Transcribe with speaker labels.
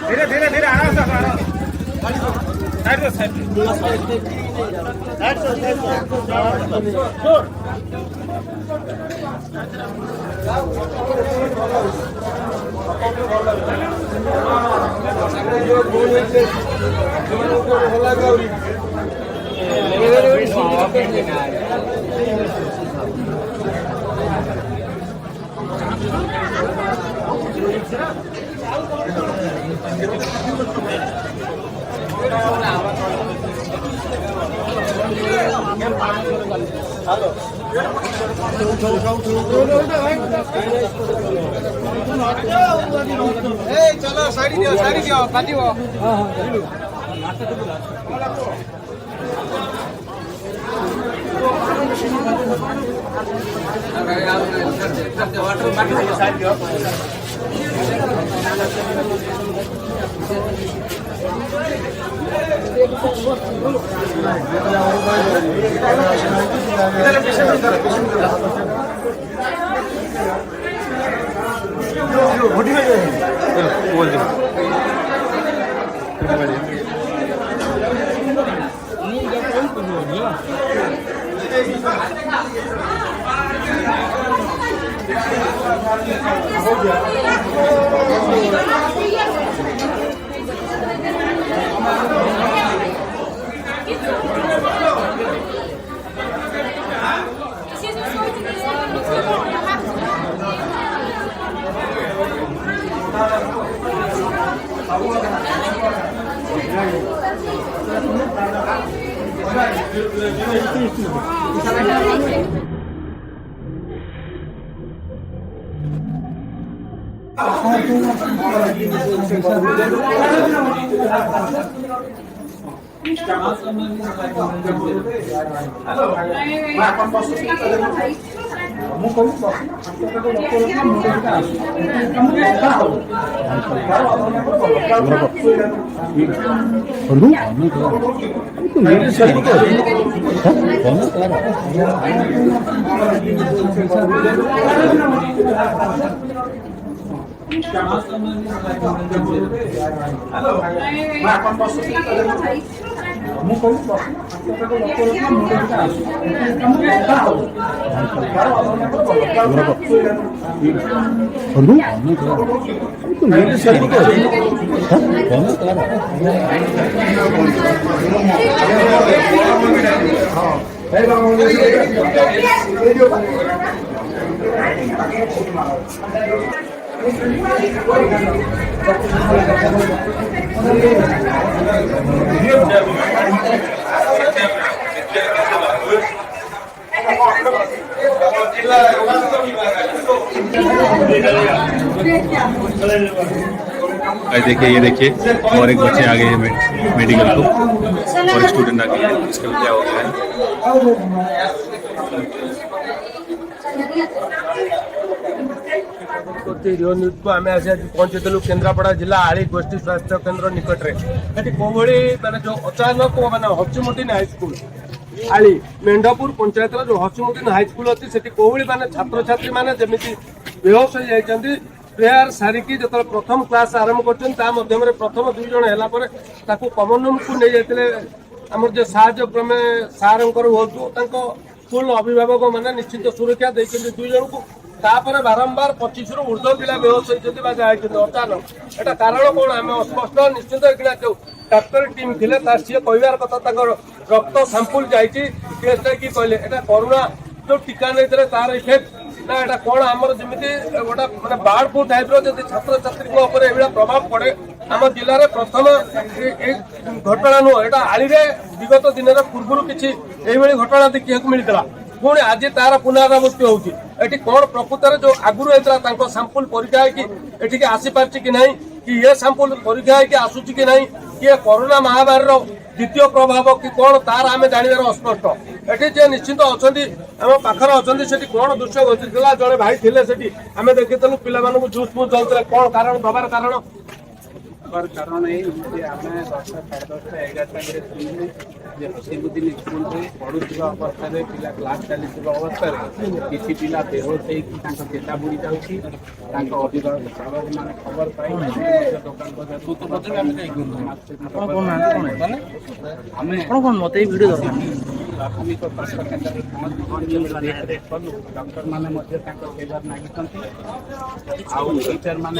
Speaker 1: धीरे धीरे धीरे आराम से साइड पे साइड चलो साइड दियो काटियो
Speaker 2: देखिए, ये देखिए और एक बच्चे आ गए हैं मेडिकल को और स्टूडेंट आ गए हैं। इसका क्या हो गया है?
Speaker 1: पहुंचेलु केन्द्रापड़ा जिला आली गोष्ठी स्वास्थ्य केन्द्र निकट में कोभली माने जो अचानक माने हचुमुटिन हाईस्कूल आली मेंढापुर पंचायत जो हचुमुटिन हाईस्कूल अच्छी से कोभली माने छात्र छात्री माने जमी बेहोश हो जाती प्रेयर सारिकी जो प्रथम क्लास आरंभ कर प्रथम 2 जन है कमन रूम को नहीं जाते आम जो साहय क्रमे सार स्कूल अभिभावक मैंने निश्चित सुरक्षा देते 2 जन को तापर बारंबार 25 रु ऊर्ध्व पिला बेहोश होती अचानक एटा कारण कौन आम अस्पष्ट निश्चित जो डाक्तर टीम थे सी कहबार कथा रक्त साम्पुल जाइए कहले करोना जो टीका नहीं तार इफेक्ट ना एटा कौन आमर जमी गोटा माने बाढ़ फ्लू टाइप जब छात्र छात्री प्रभाव पड़े आम जिले में प्रथम घटना नुह एटा आली विगत दिन पूर्व किसी घटना देखा मिलता पुणी आज तार पुनरावृत्ति होती कौन प्रकृत जो आगुरी होता साम्पुल परीक्षा होगी आसी पार्टी कि नहीं कि ये साम्पुल परीक्षा होगी आसूची कि नहीं कि कोरोना महामारी द्वितीय प्रभाव कि कौन तार आम जानवर अस्पष्ट ये जे निश्चित अच्छा आम पाखर अच्छा कौन दृश्य घटीला जड़े भाई थे आम देखीलु पिला जूस फूस चलते कौन कारण दबार कारण
Speaker 3: कारण ये आम 10 साढ़े 10 11 टाइम ଯେ ହସିବୁଦ୍ଦିନ ସ୍କୁଲରେ ପଢ଼ୁଥିବା ଅବସ୍ଥାରେ ପିଲା କ୍ଲାସ୍ ଚାଲିଥିବା ଅବସ୍ଥାରେ କିଛି ପିଲା ବେହୋସ ହେଇକି ତାଙ୍କ ଚେତା ବୁଡ଼ି ଯାଉଛି। ତାଙ୍କ ଅଭିଭାବକ ମାନେ ଖବର ପାଇ ମଧ୍ୟ ଦୋକାନ ବଜାର ଆମେ
Speaker 4: କଣ ମତେ ଏଇ ଭିଡ଼ିଓ ଦରକାର
Speaker 3: ପ୍ରାଥମିକ ସ୍ୱାସ୍ଥ୍ୟ କେନ୍ଦ୍ରରେ ପହଞ୍ଚି ଡକ୍ଟର ମାନେ ମଧ୍ୟ ତାଙ୍କ ସେବାରେ ଲାଗିଛନ୍ତି। ଆଉ ଟିଚର ମାନେ